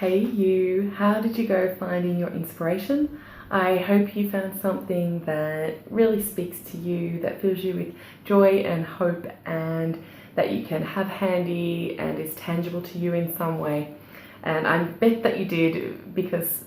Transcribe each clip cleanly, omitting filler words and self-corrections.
Hey you, how did you go finding your inspiration? I hope you found something that really speaks to you, that fills you with joy and hope, and that you can have handy and is tangible to you in some way. And I bet that you did, because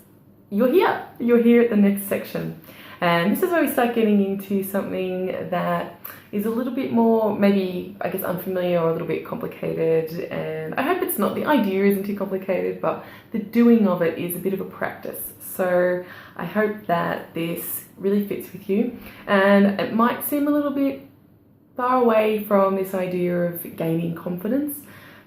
you're here at the next section. And this is where we start getting into something that is a little bit more, maybe, I guess, unfamiliar or a little bit complicated. And I hope it's not. The idea isn't too complicated, but the doing of it is a bit of a practice. So I hope that this really fits with you. And it might seem a little bit far away from this idea of gaining confidence,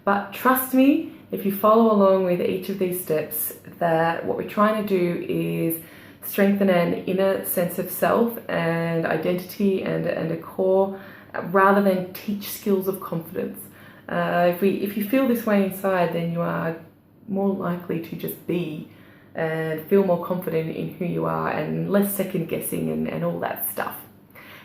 but trust me, if you follow along with each of these steps, that what we're trying to do is strengthen an inner sense of self and identity and a core, rather than teach skills of confidence. If you feel this way inside, then you are more likely to just be and feel more confident in who you are and less second guessing and all that stuff.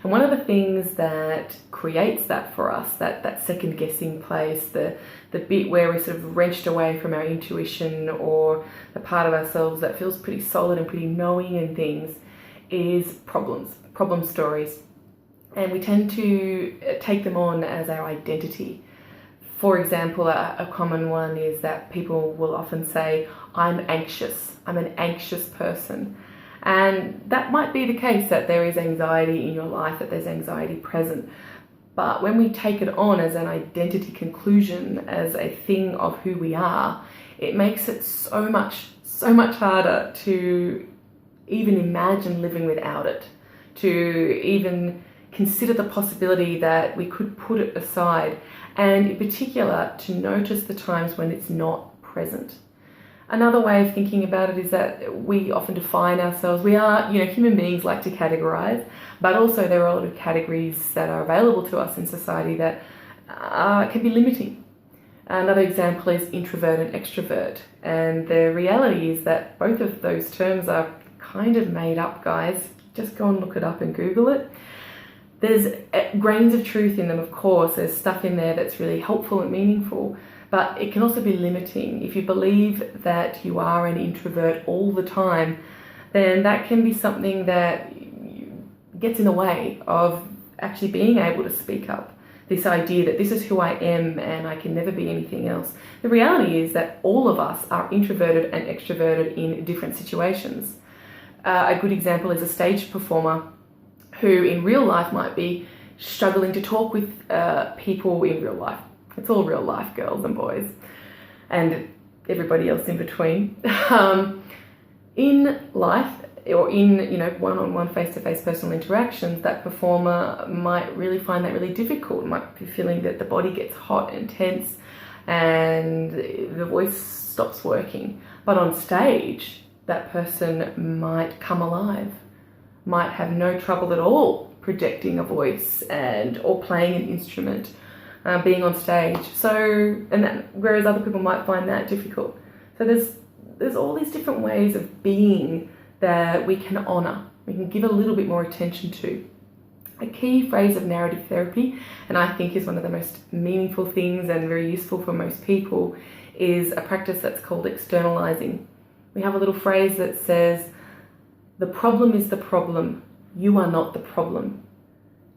And one of the things that creates that for us, that second guessing place, the bit where we're sort of wrenched away from our intuition, or the part of ourselves that feels pretty solid and pretty knowing in things, is problem stories. And we tend to take them on as our identity. For example, a common one is that people will often say, I'm anxious, I'm an anxious person. And that might be the case, that there is anxiety in your life, that there's anxiety present. But when we take it on as an identity conclusion, as a thing of who we are, it makes it so much harder to even imagine living without it, to even consider the possibility that we could put it aside, and in particular to notice the times when it's not present. Another way of thinking about it is that we often define ourselves. We are, human beings like to categorize, but also there are a lot of categories that are available to us in society that can be limiting. Another example is introvert and extrovert. And the reality is that both of those terms are kind of made up, guys. Just go and look it up and Google it. There's grains of truth in them, of course. There's stuff in there that's really helpful and meaningful. But it can also be limiting. If you believe that you are an introvert all the time, then that can be something that gets in the way of actually being able to speak up. This idea that this is who I am and I can never be anything else. The reality is that all of us are introverted and extroverted in different situations. A good example is a stage performer who in real life might be struggling to talk with people in real life. It's all real life, girls and boys, and everybody else in between. In life, or in one-on-one, face-to-face personal interactions, that performer might really find that really difficult. Might be feeling that the body gets hot and tense, and the voice stops working. But on stage, that person might come alive, might have no trouble at all projecting a voice or playing an instrument. Being on stage, whereas other people might find that difficult. So there's all these different ways of being that we can honour, we can give a little bit more attention to. A key phrase of narrative therapy, and I think is one of the most meaningful things and very useful for most people, is a practice that's called externalising. We have a little phrase that says, the problem is the problem, you are not the problem.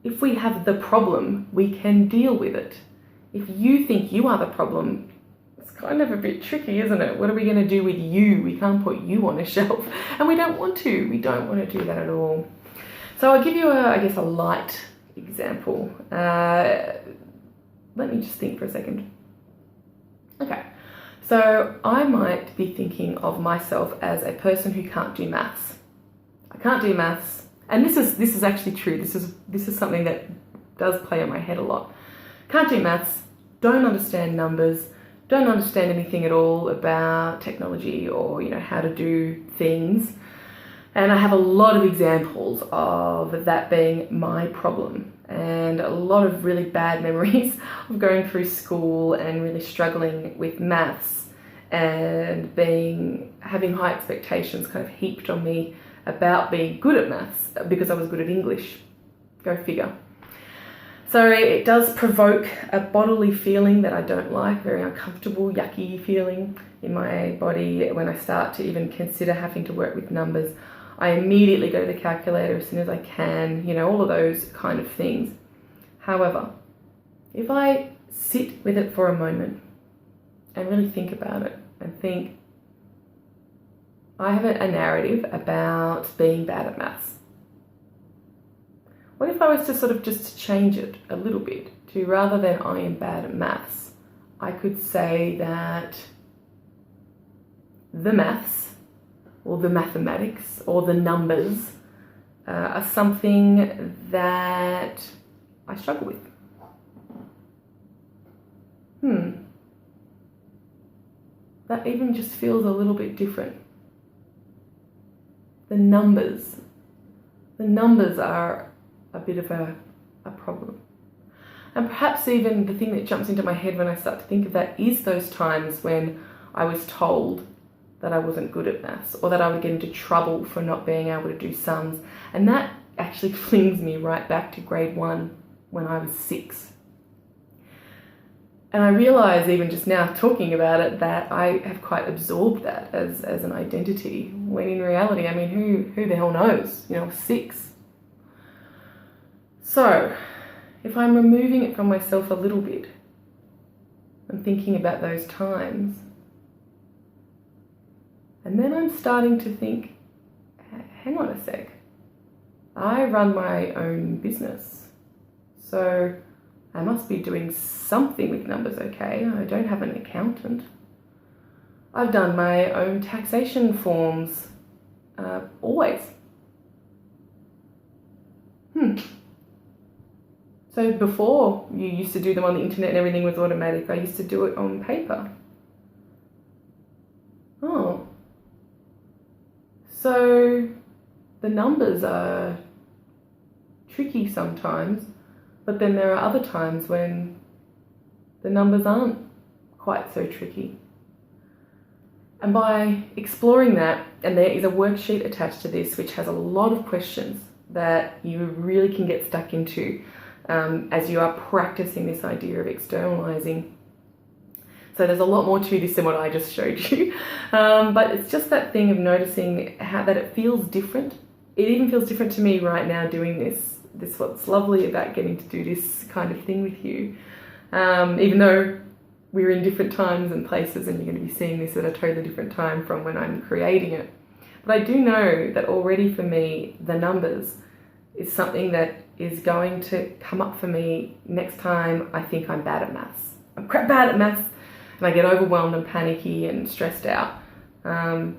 If we have the problem, we can deal with it. If you think you are the problem, it's kind of a bit tricky, isn't it? What are we going to do with you? We can't put you on a shelf, and we don't want to. We don't want to do that at all. So I'll give you a light example. Let me just think for a second. Okay, so I might be thinking of myself as a person who can't do maths. I can't do maths. And this is actually true. This is something that does play on my head a lot. Can't do maths, don't understand numbers, don't understand anything at all about technology or how to do things. And I have a lot of examples of that being my problem, and a lot of really bad memories of going through school and really struggling with maths and having high expectations kind of heaped on me about being good at maths because I was good at English. Go figure. So it does provoke a bodily feeling that I don't like, very uncomfortable, yucky feeling in my body when I start to even consider having to work with numbers. I immediately go to the calculator as soon as I can, all of those kind of things. However, if I sit with it for a moment and really think about it and think, I have a narrative about being bad at maths. What if I was to sort of just change it a little bit to, rather than I am bad at maths, I could say that the maths or the mathematics or the numbers are something that I struggle with. That even just feels a little bit different. The numbers are a bit of a problem. And perhaps even the thing that jumps into my head when I start to think of that is those times when I was told that I wasn't good at maths, or that I would get into trouble for not being able to do sums. And that actually flings me right back to grade 1 when I was 6. And I realise even just now talking about it that I have quite absorbed that as an identity, when in reality, I mean, who the hell knows? 6. So if I'm removing it from myself a little bit and thinking about those times, and then I'm starting to think, hang on a sec, I run my own business, so I must be doing something with numbers okay. I don't have an accountant. I've done my own taxation forms, always. So before you used to do them on the internet and everything was automatic, I used to do it on paper. Oh. So the numbers are tricky sometimes, but then there are other times when the numbers aren't quite so tricky. And by exploring that, and there is a worksheet attached to this which has a lot of questions that you really can get stuck into as you are practicing this idea of externalising. So there's a lot more to this than what I just showed you. But it's just that thing of noticing how that it feels different. It even feels different to me right now doing this. This is what's lovely about getting to do this kind of thing with you. Even though we're in different times and places and you're going to be seeing this at a totally different time from when I'm creating it. But I do know that already for me, the numbers is something that is going to come up for me next time I think I'm bad at maths. I'm crap bad at maths and I get overwhelmed and panicky and stressed out.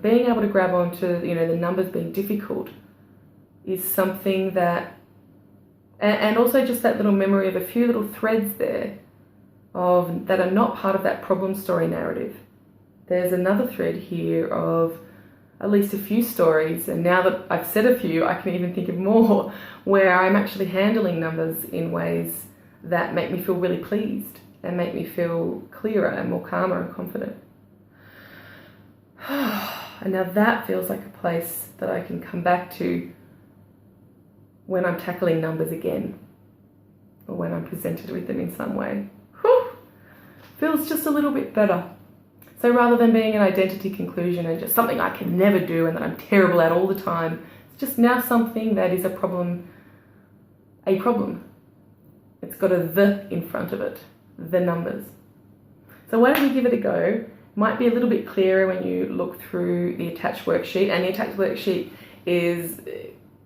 Being able to grab onto, the numbers being difficult is something that, and also just that little memory of a few little threads there that are not part of that problem story narrative. There's another thread here of at least a few stories, and now that I've said a few, I can even think of more, where I'm actually handling numbers in ways that make me feel really pleased and make me feel clearer and more calmer and confident. And now that feels like a place that I can come back to when I'm tackling numbers again, or when I'm presented with them in some way. Feels just a little bit better. So rather than being an identity conclusion and just something I can never do and that I'm terrible at all the time, it's just now something that is a problem. It's got a "the" in front of it, the numbers. So why don't we give it a go? Might be a little bit clearer when you look through the attached worksheet, and the attached worksheet is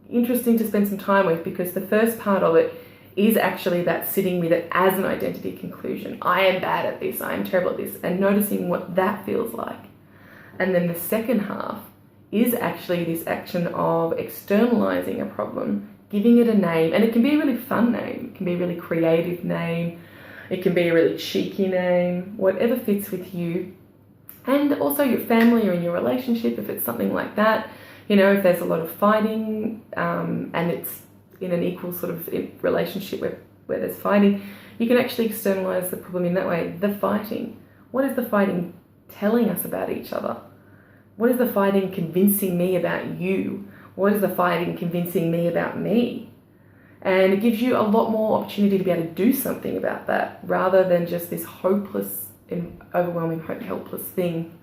interesting to spend some time with because the first part of it is actually about sitting with it as an identity conclusion. I am bad at this, I am terrible at this, and noticing what that feels like. And then the second half is actually this action of externalising a problem, giving it a name, and it can be a really fun name, it can be a really creative name, it can be a really cheeky name, whatever fits with you, and also your family or in your relationship, if it's something like that. If there's a lot of fighting and it's in an equal sort of relationship where there's fighting, you can actually externalise the problem in that way. The fighting. What is the fighting telling us about each other? What is the fighting convincing me about you? What is the fighting convincing me about me? And it gives you a lot more opportunity to be able to do something about that rather than just this hopeless and overwhelming, helpless thing.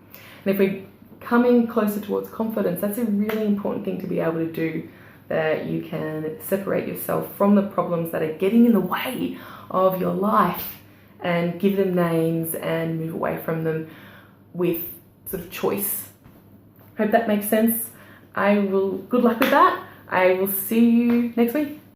And if we're coming closer towards confidence, that's a really important thing to be able to do, that you can separate yourself from the problems that are getting in the way of your life and give them names and move away from them with sort of choice. Hope that makes sense. Good luck with that. I will see you next week.